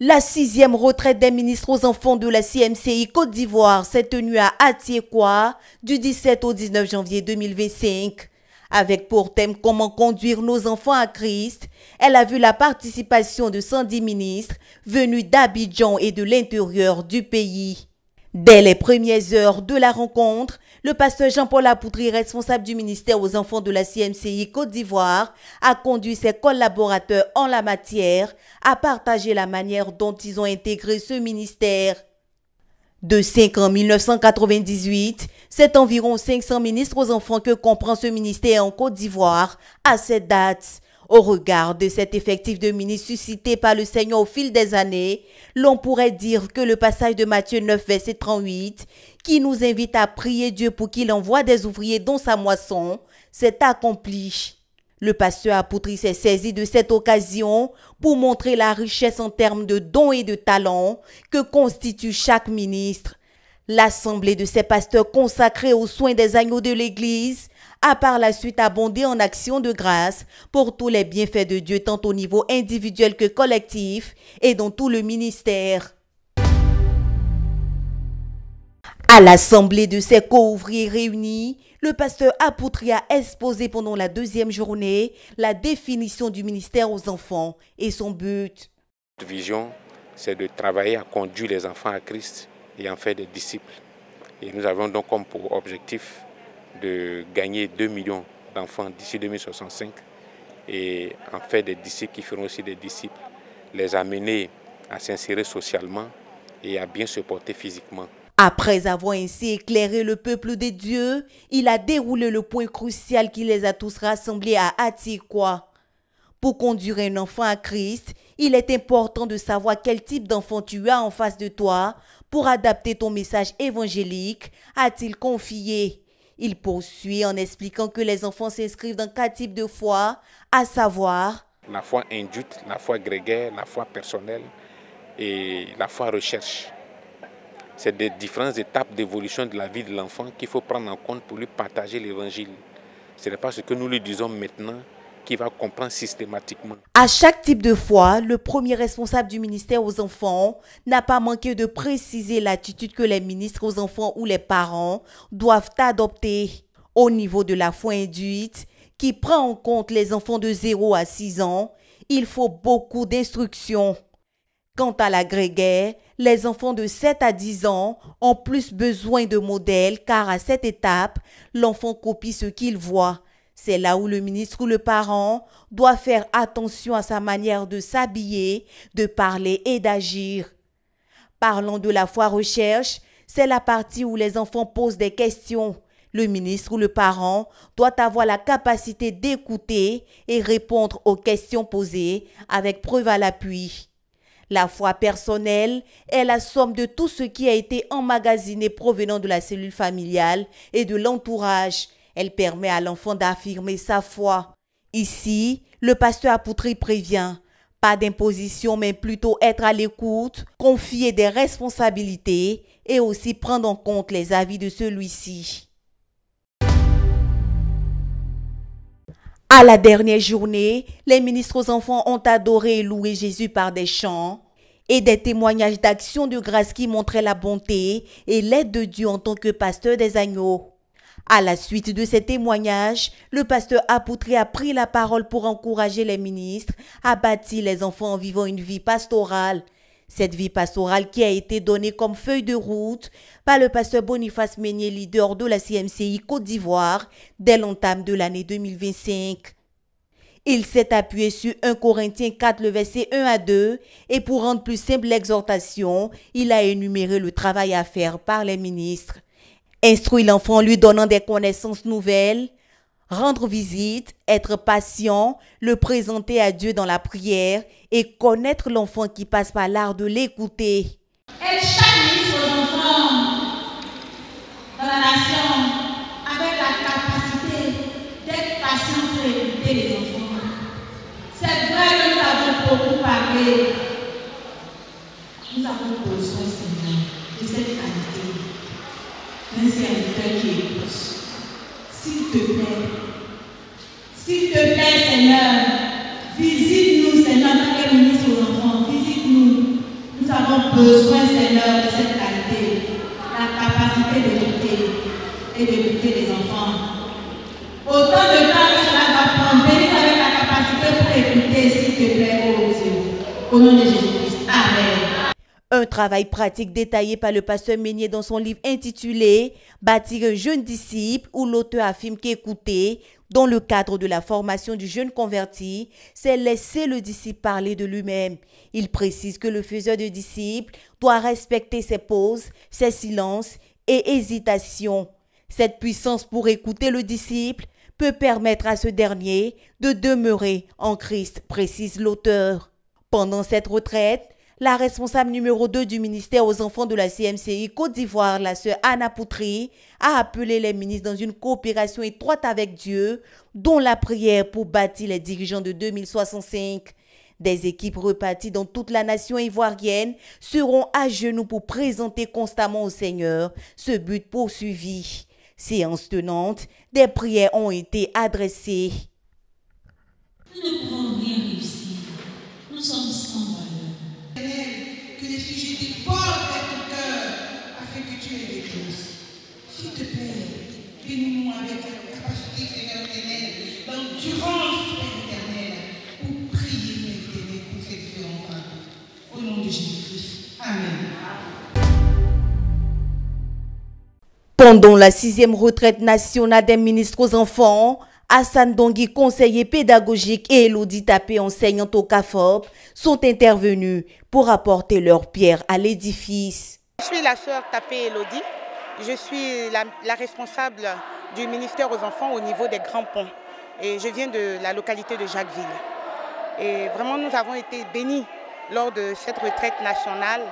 La 6e retraite des ministres aux enfants de la CMCI Côte d'Ivoire s'est tenue à Atiekwa du 17 au 19 janvier 2025. Avec pour thème « Comment conduire nos enfants à Christ », elle a vu la participation de 110 ministres venus d'Abidjan et de l'intérieur du pays. Dès les premières heures de la rencontre, le pasteur Jean-Paul Apoutri, responsable du ministère aux enfants de la CMCI Côte d'Ivoire, a conduit ses collaborateurs en la matière à partager la manière dont ils ont intégré ce ministère. De 5 ans 1998, c'est environ 500 ministres aux enfants que comprend ce ministère en Côte d'Ivoire à cette date. Au regard de cet effectif de ministres suscité par le Seigneur au fil des années, l'on pourrait dire que le passage de Matthieu 9, verset 38, qui nous invite à prier Dieu pour qu'il envoie des ouvriers dans sa moisson, s'est accompli. Le pasteur Apoutri s'est saisi de cette occasion pour montrer la richesse en termes de dons et de talents que constitue chaque ministre. L'assemblée de ces pasteurs consacrés aux soins des agneaux de l'Église a par la suite abondé en actions de grâce pour tous les bienfaits de Dieu tant au niveau individuel que collectif et dans tout le ministère. À l'assemblée de ces co-ouvriers réunis, le pasteur Apoutri a exposé pendant la 2e journée la définition du ministère aux enfants et son but. Notre vision, c'est de travailler à conduire les enfants à Christ et en faire des disciples. Et nous avons donc comme pour objectif de gagner 2 millions d'enfants d'ici 2065 et en faire des disciples qui feront aussi des disciples, les amener à s'insérer socialement et à bien se porter physiquement. Après avoir ainsi éclairé le peuple des dieux, il a déroulé le point crucial qui les a tous rassemblés à Atiekwa. Pour conduire un enfant à Christ, il est important de savoir quel type d'enfant tu as en face de toi pour adapter ton message évangélique, a-t-il confié. Il poursuit en expliquant que les enfants s'inscrivent dans 4 types de foi, à savoir la foi induite, la foi grégaire, la foi personnelle et la foi recherche. C'est des différentes étapes d'évolution de la vie de l'enfant qu'il faut prendre en compte pour lui partager l'évangile. Ce n'est pas ce que nous lui disons maintenant qu'il va comprendre systématiquement. À chaque type de foi, le premier responsable du ministère aux enfants n'a pas manqué de préciser l'attitude que les ministres aux enfants ou les parents doivent adopter. Au niveau de la foi induite, qui prend en compte les enfants de 0 à 6 ans, il faut beaucoup d'instructions. Quant à la grégaire, les enfants de 7 à 10 ans ont plus besoin de modèles car à cette étape, l'enfant copie ce qu'il voit. C'est là où le ministre ou le parent doit faire attention à sa manière de s'habiller, de parler et d'agir. Parlons de la foi recherche, c'est la partie où les enfants posent des questions. Le ministre ou le parent doit avoir la capacité d'écouter et répondre aux questions posées avec preuve à l'appui. La foi personnelle est la somme de tout ce qui a été emmagasiné provenant de la cellule familiale et de l'entourage. Elle permet à l'enfant d'affirmer sa foi. Ici, le pasteur Apoutri prévient, pas d'imposition mais plutôt être à l'écoute, confier des responsabilités et aussi prendre en compte les avis de celui-ci. À la dernière journée, les ministres aux enfants ont adoré et loué Jésus par des chants et des témoignages d'action de grâce qui montraient la bonté et l'aide de Dieu en tant que pasteur des agneaux. À la suite de ces témoignages, le pasteur Apoutri a pris la parole pour encourager les ministres à bâtir les enfants en vivant une vie pastorale. Cette vie pastorale qui a été donnée comme feuille de route par le pasteur Boniface Meunier, leader de la CMCI Côte d'Ivoire, dès l'entame de l'année 2025. Il s'est appuyé sur 1 Corinthiens 4, le verset 1 à 2, et pour rendre plus simple l'exhortation, il a énuméré le travail à faire par les ministres. Instruire l'enfant en lui donnant des connaissances nouvelles, rendre visite, être patient, le présenter à Dieu dans la prière et connaître l'enfant qui passe par l'art de l'écouter. Et chaque ministre aux enfants dans la nation avec la capacité d'être patient pour écouter les enfants. C'est vrai que nous avons beaucoup parlé. Nous avons besoin, Seigneur, de cette qualité. Un serviteur qui écoute. S'il te plaît, Seigneur, visite-nous, Seigneur, dans les ministres aux enfants, visite-nous. besoin, Seigneur, de cette qualité, la capacité d'écouter et d'écouter les enfants. Autant de temps que cela va prendre, bénis avec la capacité pour écouter, s'il te plaît, oh Dieu. Au nom de Jésus-Christ. Amen. Un travail pratique détaillé par le pasteur Meunier dans son livre intitulé « Bâtir un jeune disciple » où l'auteur affirme qu'écouter, dans le cadre de la formation du jeune converti, c'est laisser le disciple parler de lui-même. Il précise que le faiseur de disciples doit respecter ses pauses, ses silences et hésitations. Cette puissance pour écouter le disciple peut permettre à ce dernier de demeurer en Christ, précise l'auteur. Pendant cette retraite, la responsable numéro 2 du ministère aux enfants de la CMCI Côte d'Ivoire, la sœur Anna Poutry, a appelé les ministres dans une coopération étroite avec Dieu, dont la prière pour bâtir les dirigeants de 2065. Des équipes reparties dans toute la nation ivoirienne seront à genoux pour présenter constamment au Seigneur ce but poursuivi. Séance tenante, des prières ont été adressées. Nous ne pouvons rien réussir. Nous sommes sans valeur. Que les sujets débordent vers ton cœur afin que tu les réponses. S'il te plaît, bénis-nous avec la capacité, Seigneur éternel, l'endurance, Père éternel, pour prier, Père éternel, pour ces différents femmes. Au nom de Jésus-Christ. Amen. Pendant la 6e retraite nationale des ministres aux enfants, Hassan Dongui, conseiller pédagogique, et Elodie Tapé, enseignante au CAFOP, sont intervenus pour apporter leur pierre à l'édifice. Je suis la sœur Tapé Elodie. Je suis la responsable du ministère aux enfants au niveau des Grands Ponts. Et je viens de la localité de Jacquesville. Et vraiment, nous avons été bénis lors de cette retraite nationale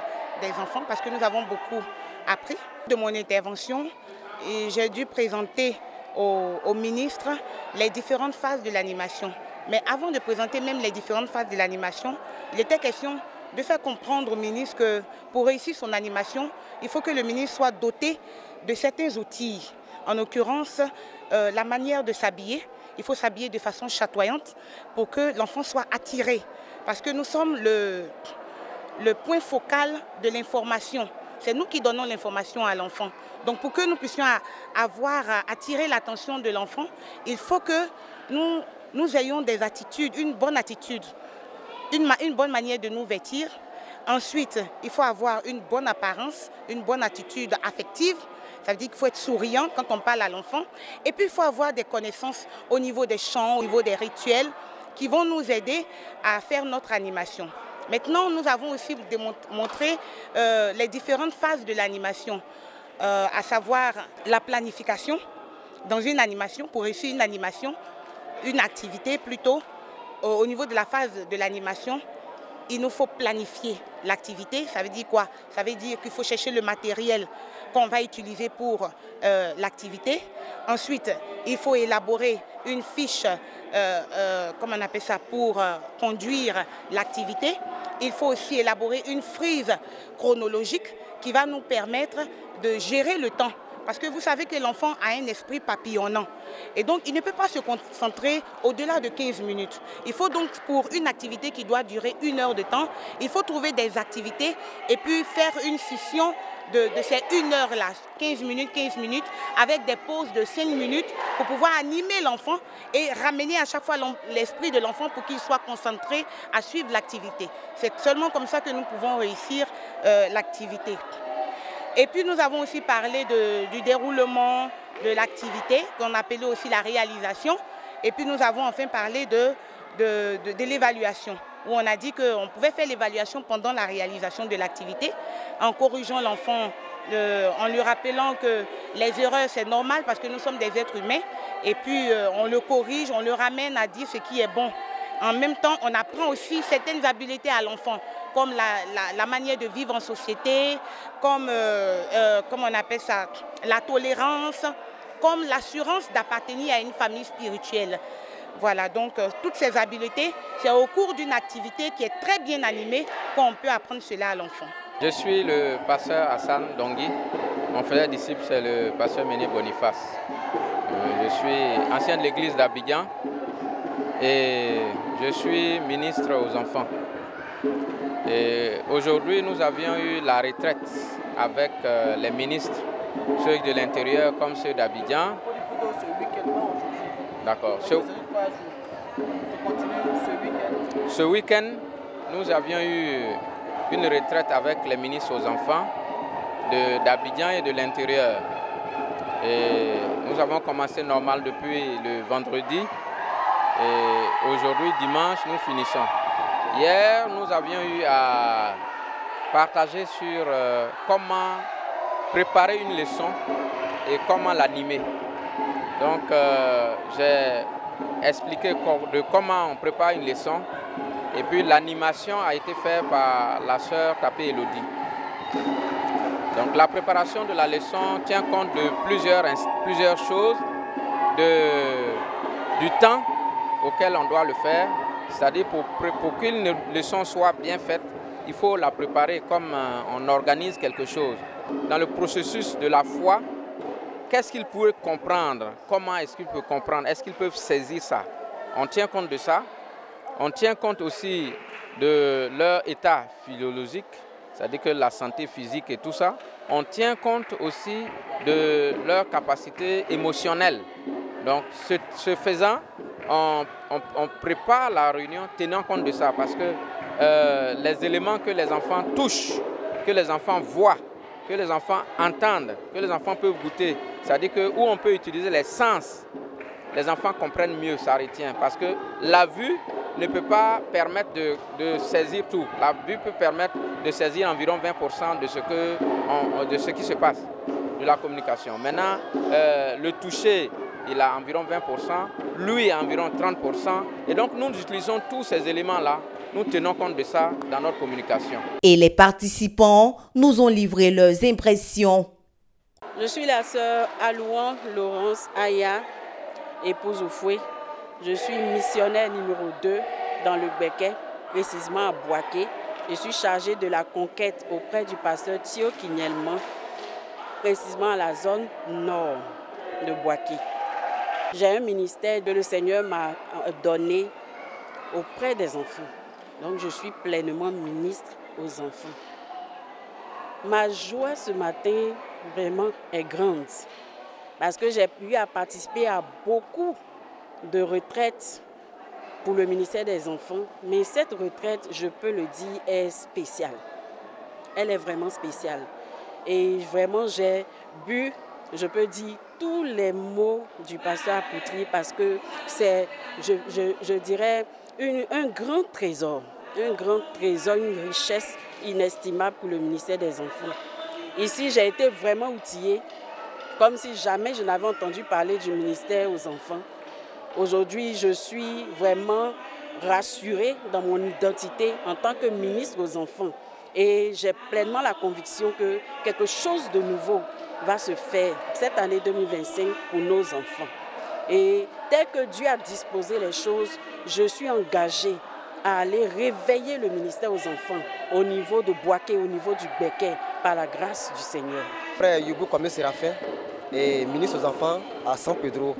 des enfants parce que nous avons beaucoup appris de mon intervention. Et j'ai dû présenter au ministre les différentes phases de l'animation. Mais avant de présenter même les différentes phases de l'animation, il était question de faire comprendre au ministre que pour réussir son animation, il faut que le ministre soit doté de certains outils. En l'occurrence, la manière de s'habiller. Il faut s'habiller de façon chatoyante pour que l'enfant soit attiré. Parce que nous sommes le point focal de l'information. C'est nous qui donnons l'information à l'enfant. Donc pour que nous puissions attirer l'attention de l'enfant, il faut que nous ayons des attitudes, une bonne attitude, une bonne manière de nous vêtir. Ensuite, il faut avoir une bonne apparence, une bonne attitude affective. Ça veut dire qu'il faut être souriant quand on parle à l'enfant. Et puis il faut avoir des connaissances au niveau des chants, au niveau des rituels qui vont nous aider à faire notre animation. Maintenant, nous avons aussi montré les différentes phases de l'animation, à savoir la planification dans une animation, pour réussir une animation, une activité plutôt. Au niveau de la phase de l'animation, il nous faut planifier l'activité. Ça veut dire quoi? Ça veut dire qu'il faut chercher le matériel qu'on va utiliser pour l'activité. Ensuite, il faut élaborer une fiche, comment on appelle ça, pour conduire l'activité. Il faut aussi élaborer une frise chronologique qui va nous permettre de gérer le temps. Parce que vous savez que l'enfant a un esprit papillonnant. Et donc, il ne peut pas se concentrer au-delà de 15 minutes. Il faut donc, pour une activité qui doit durer 1 heure de temps, il faut trouver des activités et puis faire une scission de ces 1 heure-là, 15 minutes, avec des pauses de 5 minutes pour pouvoir animer l'enfant et ramener à chaque fois l'esprit de l'enfant pour qu'il soit concentré à suivre l'activité. C'est seulement comme ça que nous pouvons réussir l'activité. Et puis nous avons aussi parlé du déroulement de l'activité, qu'on appelait aussi la réalisation. Et puis nous avons enfin parlé de l'évaluation, où on a dit qu'on pouvait faire l'évaluation pendant la réalisation de l'activité, en corrigeant l'enfant, en lui rappelant que les erreurs c'est normal parce que nous sommes des êtres humains. Et puis on le corrige, on le ramène à dire ce qui est bon. En même temps, on apprend aussi certaines habiletés à l'enfant, comme la manière de vivre en société, comme on appelle ça, la tolérance, comme l'assurance d'appartenir à une famille spirituelle. Voilà, donc toutes ces habiletés, c'est au cours d'une activité qui est très bien animée qu'on peut apprendre cela à l'enfant. Je suis le pasteur Hassan Dongui. Mon frère disciple, c'est le pasteur Meunier Boniface. Je suis ancien de l'église d'Abidjan et je suis ministre aux enfants. Et aujourd'hui, nous avions eu la retraite avec les ministres, ceux de l'Intérieur comme ceux d'Abidjan. D'accord. Ce week-end, nous avions eu une retraite avec les ministres aux enfants d'Abidjan et de l'Intérieur. Et nous avons commencé normal depuis le vendredi. Et aujourd'hui, dimanche, nous finissons. Hier, nous avions eu à partager sur comment préparer une leçon et comment l'animer. Donc, j'ai expliqué de comment on prépare une leçon. Et puis, l'animation a été faite par la sœur Tapé Elodie. Donc, la préparation de la leçon tient compte de plusieurs choses, du temps auquel on doit le faire. C'est-à-dire pour qu'une leçon soit bien faite, il faut la préparer comme on organise quelque chose. Dans le processus de la foi, qu'est-ce qu'ils pourraient comprendre? Comment est-ce qu'ils peuvent comprendre? Est-ce qu'ils peuvent saisir ça? On tient compte de ça. On tient compte aussi de leur état physiologique, c'est-à-dire que la santé physique et tout ça. On tient compte aussi de leur capacité émotionnelle. Donc, ce faisant, on prépare la réunion tenant compte de ça parce que les éléments que les enfants touchent, que les enfants voient, que les enfants entendent, que les enfants peuvent goûter, c'est-à-dire que où on peut utiliser les sens, les enfants comprennent mieux, ça retient. Parce que la vue ne peut pas permettre de saisir tout. La vue peut permettre de saisir environ 20% de ce qui se passe, de la communication. Maintenant, le toucher, il a environ 20%, lui a environ 30%. Et donc nous utilisons tous ces éléments-là, nous tenons compte de ça dans notre communication. Et les participants nous ont livré leurs impressions. Je suis la sœur Alouan Laurence Aya, épouse Oufoué. Je suis missionnaire numéro 2 dans le Béquet, précisément à Boaké. Je suis chargée de la conquête auprès du pasteur Thio Kinyelman, précisément à la zone nord de Boaké. J'ai un ministère que le Seigneur m'a donné auprès des enfants. Donc je suis pleinement ministre aux enfants. Ma joie ce matin vraiment est grande parce que j'ai pu participer à beaucoup de retraites pour le ministère des enfants. Mais cette retraite, je peux le dire, est spéciale. Elle est vraiment spéciale. Et vraiment, j'ai bu, je peux dire, tous les mots du pasteur Apoutri parce que c'est, je dirais, un grand trésor, une richesse inestimable pour le ministère des enfants. Ici, j'ai été vraiment outillée, comme si jamais je n'avais entendu parler du ministère aux enfants. Aujourd'hui, je suis vraiment rassurée dans mon identité en tant que ministre aux enfants. Et j'ai pleinement la conviction que quelque chose de nouveau va se faire cette année 2025 pour nos enfants. Et tel que Dieu a disposé les choses, je suis engagée à aller réveiller le ministère aux enfants au niveau de Boaké, au niveau du Béquet, par la grâce du Seigneur. Frère Yubou Kwame Séraphin est ministre aux enfants à San Pedro.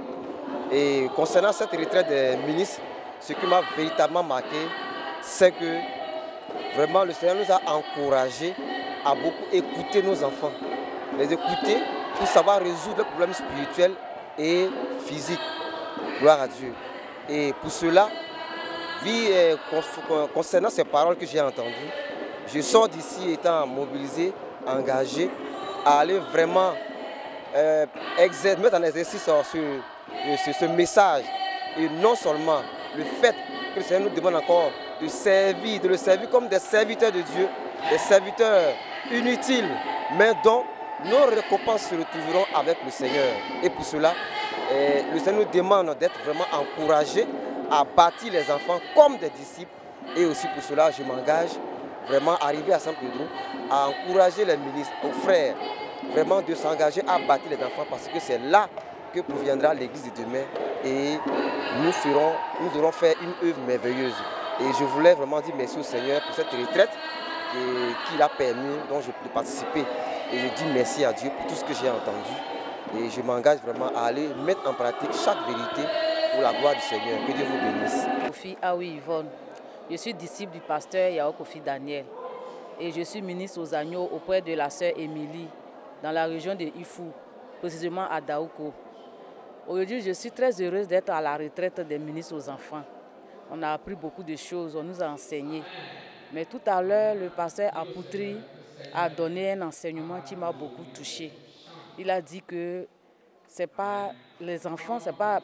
Et concernant cette retraite des ministres, ce qui m'a véritablement marqué, c'est que vraiment le Seigneur nous a encouragés à beaucoup écouter nos enfants. Les écouter pour savoir résoudre leurs problèmes spirituels et physiques. Gloire à Dieu. Et pour cela, concernant ces paroles que j'ai entendues, je sors d'ici étant mobilisé, engagé, à aller vraiment mettre en exercice ce message. Et non seulement le fait que le Seigneur nous demande encore de le servir comme des serviteurs de Dieu, des serviteurs inutiles, mais dont nos récompenses se retrouveront avec le Seigneur. Et pour cela, le Seigneur nous demande d'être vraiment encouragés à bâtir les enfants comme des disciples. Et aussi pour cela, je m'engage vraiment à arriver à San Pedro, à encourager les ministres, aux frères, vraiment de s'engager à bâtir les enfants parce que c'est là que proviendra l'église de demain et nous aurons fait une œuvre merveilleuse. Et je voulais vraiment dire merci au Seigneur pour cette retraite qu'il a permis, dont je peux participer. Et je dis merci à Dieu pour tout ce que j'ai entendu. Et je m'engage vraiment à aller mettre en pratique chaque vérité pour la gloire du Seigneur. Que Dieu vous bénisse. Sophie Aoui Yvonne, Je suis disciple du pasteur Yao Kofi Daniel et je suis ministre aux agneaux auprès de la sœur Émilie dans la région de Ifou, précisément à Daouko. Aujourd'hui, je suis très heureuse d'être à la retraite des ministres aux enfants. On a appris beaucoup de choses, on nous a enseigné. Mais tout à l'heure, le pasteur Apoutri a donné un enseignement qui m'a beaucoup touchée. Il a dit que c'est pas les enfants, c'est pas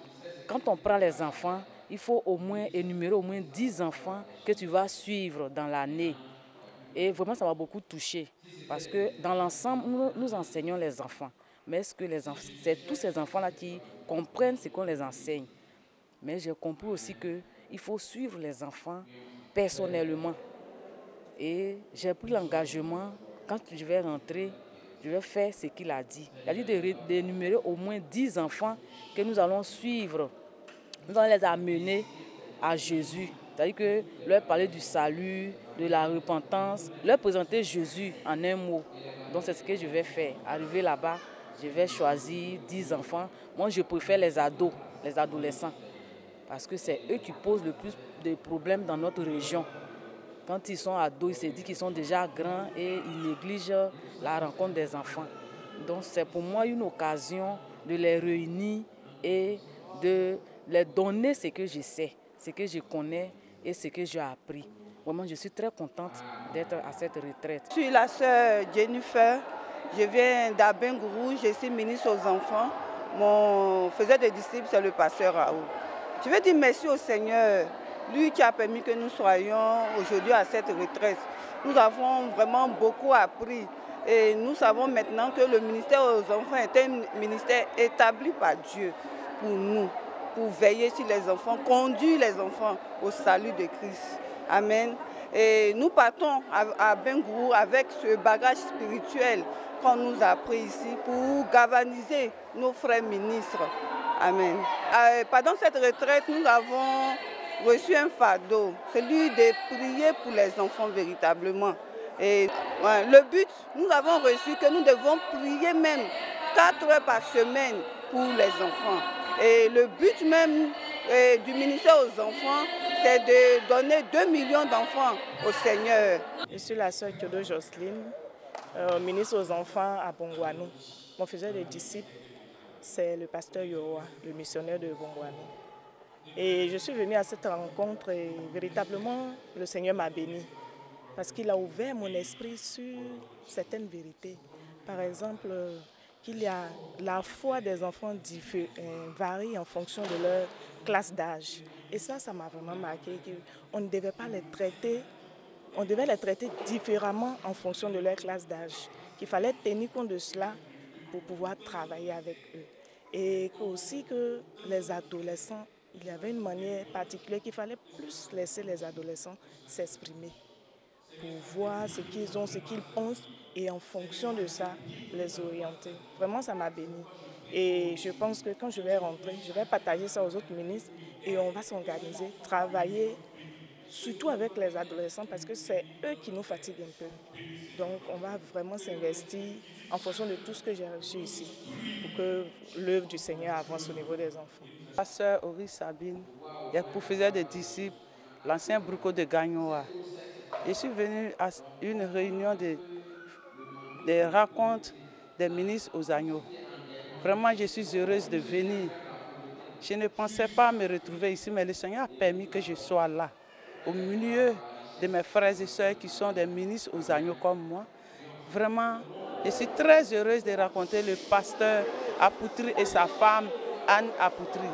quand on prend les enfants, il faut au moins énumérer au moins 10 enfants que tu vas suivre dans l'année. Et vraiment, ça m'a beaucoup touchée. Parce que dans l'ensemble, nous enseignons les enfants. Mais est-ce que c'est tous ces enfants-là qui comprennent ce qu'on les enseigne? Mais j'ai compris aussi qu'il faut suivre les enfants personnellement. Et j'ai pris l'engagement, quand je vais rentrer, je vais faire ce qu'il a dit. Il a dit d'énumérer au moins 10 enfants que nous allons suivre. Nous allons les amener à Jésus. C'est-à-dire que leur parler du salut, de la repentance, leur présenter Jésus en un mot. Donc c'est ce que je vais faire. Arriver là-bas, je vais choisir 10 enfants. Moi, je préfère les ados, les adolescents. Parce que c'est eux qui posent le plus de problèmes dans notre région. Quand ils sont ados, ils se disent qu'ils sont déjà grands et ils négligent la rencontre des enfants. Donc c'est pour moi une occasion de les réunir et de leur donner ce que je sais, ce que je connais et ce que j'ai appris. Vraiment, je suis très contente d'être à cette retraite. Je suis la sœur Jennifer, je viens d'Abengourou, je suis ministre aux enfants. Mon faiseur de disciples, c'est le pasteur Raoul. Je veux dire merci au Seigneur, lui qui a permis que nous soyons aujourd'hui à cette retraite. Nous avons vraiment beaucoup appris et nous savons maintenant que le ministère aux enfants est un ministère établi par Dieu pour nous, pour veiller sur les enfants, conduire les enfants au salut de Christ. Amen. Et nous partons à Bengourou avec ce bagage spirituel qu'on nous a pris ici pour galvaniser nos frères ministres. Amen. Pendant cette retraite, nous avons reçu un fardeau, celui de prier pour les enfants véritablement. Et le but, nous avons reçu que nous devons prier même 4 heures par semaine pour les enfants. Et le but même du ministère aux enfants, c'est de donner 2 millions d'enfants au Seigneur. Je suis la sœur Kyodo Jocelyne, ministre aux enfants à Bongouanou. Mon faiseur de disciples, c'est le pasteur Yoroa, le missionnaire de Bongouanou. Et je suis venue à cette rencontre et véritablement le Seigneur m'a béni parce qu'il a ouvert mon esprit sur certaines vérités. Par exemple, qu'il y a la foi des enfants varie en fonction de leur classe d'âge. Et ça m'a vraiment marqué qu'on ne devait pas les traiter, on devait les traiter différemment en fonction de leur classe d'âge. Qu'il fallait tenir compte de cela pour pouvoir travailler avec eux. Et aussi que les adolescents, il y avait une manière particulière qu'il fallait plus laisser les adolescents s'exprimer pour voir ce qu'ils ont, ce qu'ils pensent et en fonction de ça, les orienter. Vraiment, ça m'a béni. Et je pense que quand je vais rentrer, je vais partager ça aux autres ministres et on va s'organiser, travailler surtout avec les adolescents parce que c'est eux qui nous fatiguent un peu. Donc on va vraiment s'investir en fonction de tout ce que j'ai reçu ici pour que l'œuvre du Seigneur avance au niveau des enfants. Pasteur Ori Sabine, il est professeur de disciples, l'ancien Bruco de Gagnoa. Je suis venu à une réunion des rencontres des ministres aux agneaux. Vraiment, je suis heureuse de venir. Je ne pensais pas me retrouver ici, mais le Seigneur a permis que je sois là, au milieu de mes frères et sœurs qui sont des ministres aux agneaux comme moi. Vraiment, je suis très heureuse de rencontrer le pasteur Apoutri et sa femme Anne Apoutri.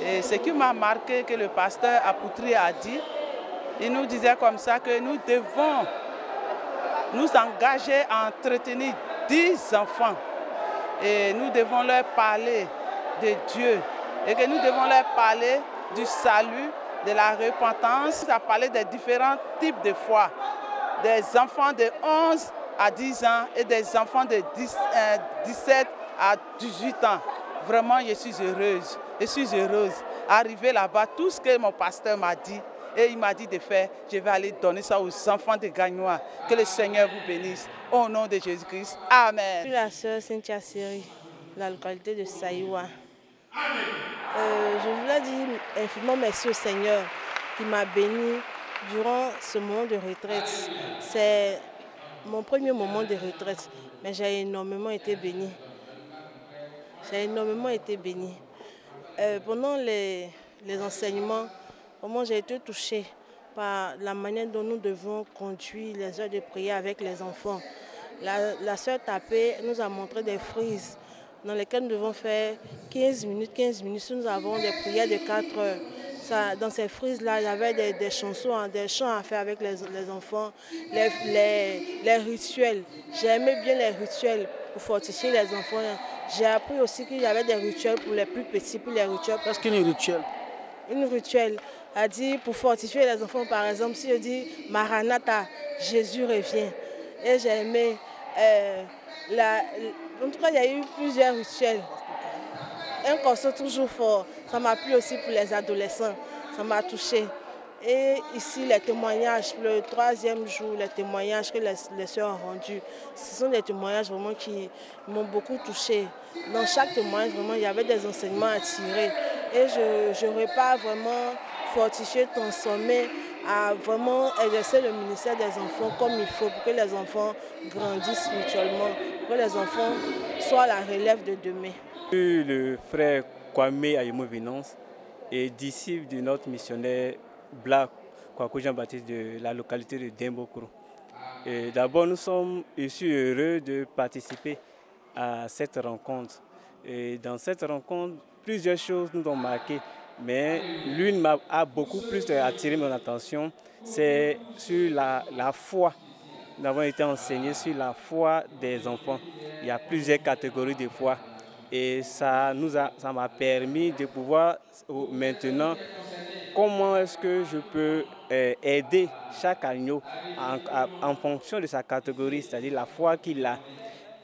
Et ce qui m'a marqué que le pasteur Apoutri a dit, il nous disait comme ça que nous devons nous engager à entretenir 10 enfants. Et nous devons leur parler de Dieu. Et que nous devons leur parler du salut, de la repentance. Ça parlait des différents types de foi. Des enfants de 11 à 10 ans et des enfants de 17 à 18 ans. Vraiment, je suis heureuse. Je suis heureuse. Arrivé là-bas, tout ce que mon pasteur m'a dit, et il m'a dit de faire, je vais aller donner ça aux enfants de Gagnoa. Que le Seigneur vous bénisse. Au nom de Jésus-Christ. Amen. Je suis la sœur Cynthia Seri, la localité de Saïwa. Je voulais dire infiniment merci au Seigneur qui m'a béni durant ce moment de retraite. C'est mon premier moment de retraite, mais j'ai énormément été bénie. J'ai énormément été bénie. Pendant les enseignements, vraiment j'ai été touchée par la manière dont nous devons conduire les heures de prière avec les enfants. La sœur Tapé nous a montré des frises dans lesquelles nous devons faire 15 minutes. Si nous avons des prières de 4 heures. Dans ces frises-là, il y avait des chansons, des chants à faire avec les enfants, les rituels. J'aimais bien les rituels pour fortifier les enfants. J'ai appris aussi qu'il y avait des rituels pour les plus petits, pour les rituels. Qu'est-ce qu'une rituel? Une rituel a dit pour fortifier les enfants, par exemple, si je dis Maranatha, Jésus revient. Et j'ai aimé. En tout cas, il y a eu plusieurs rituels. Un corso toujours fort, ça m'a plu aussi pour les adolescents, ça m'a touché. Et ici, les témoignages, le 3e jour, les témoignages que les sœurs ont rendus, ce sont des témoignages vraiment qui m'ont beaucoup touché. Dans chaque témoignage, vraiment, il y avait des enseignements à tirer. Et je repars vraiment fortifié, transformé, à vraiment exercer le ministère des enfants comme il faut pour que les enfants grandissent spirituellement, pour que les enfants soient la relève de demain. Le frère Kwame Ayemo Venance est disciple de notre missionnaire Black Kwaku Jean-Baptiste de la localité de Dembokro. D'abord, nous sommes aussi heureux de participer à cette rencontre. Et dans cette rencontre, plusieurs choses nous ont marqué, mais l'une a beaucoup plus attiré mon attention, c'est sur la foi. Nous avons été enseignés sur la foi des enfants. Il y a plusieurs catégories de foi. Et ça m'a permis de pouvoir maintenant, comment est-ce que je peux aider chaque agneau en fonction de sa catégorie, c'est-à-dire la foi qu'il a.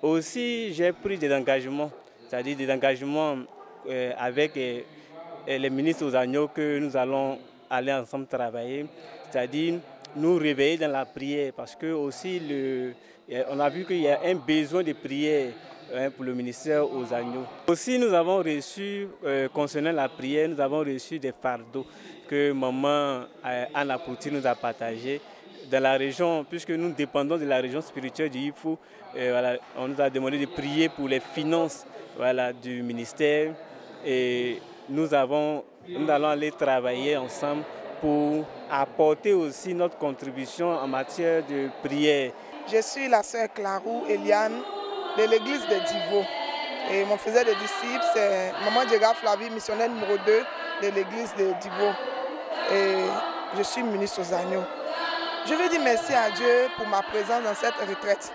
Aussi, j'ai pris des engagements, c'est-à-dire des engagements avec les ministres aux agneaux que nous allons aller ensemble travailler, c'est-à-dire nous réveiller dans la prière, parce que aussi on a vu qu'il y a un besoin de prière pour le ministère aux agneaux. Aussi, nous avons reçu, concernant la prière, nous avons reçu des fardeaux que maman Anna Pouti nous a partagés dans la région, puisque nous dépendons de la région spirituelle du Ifou. Voilà, on nous a demandé de prier pour les finances du ministère et nous allons aller travailler ensemble pour apporter aussi notre contribution en matière de prière. Je suis la sœur Clarou Eliane de l'église de Divo. Et mon faiseur de disciples, c'est Maman Djega Flavie, missionnaire numéro 2 de l'église de Divo. Et je suis ministre aux agneaux. Je veux dire merci à Dieu pour ma présence dans cette retraite.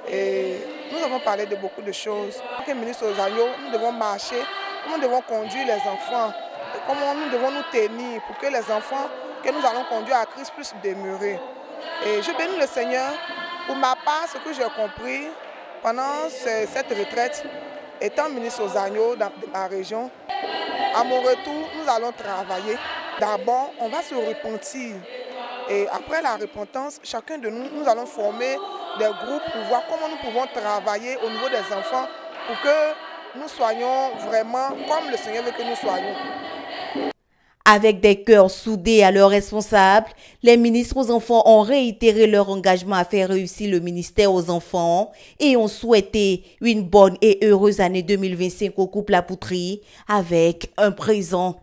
Et nous avons parlé de beaucoup de choses. En tant que ministre aux agneaux, nous devons marcher, comment nous devons conduire les enfants, et comment nous devons nous tenir pour que les enfants que nous allons conduire à Christ puissent demeurer. Et je bénis le Seigneur. Pour ma part, ce que j'ai compris pendant cette retraite, étant ministre aux agneaux dans ma région, à mon retour, nous allons travailler. D'abord, on va se repentir. Et après la repentance, chacun de nous, nous allons former des groupes pour voir comment nous pouvons travailler au niveau des enfants pour que nous soyons vraiment comme le Seigneur veut que nous soyons. Avec des cœurs soudés à leurs responsables, les ministres aux enfants ont réitéré leur engagement à faire réussir le ministère aux enfants et ont souhaité une bonne et heureuse année 2025 au couple Apoutri avec un présent.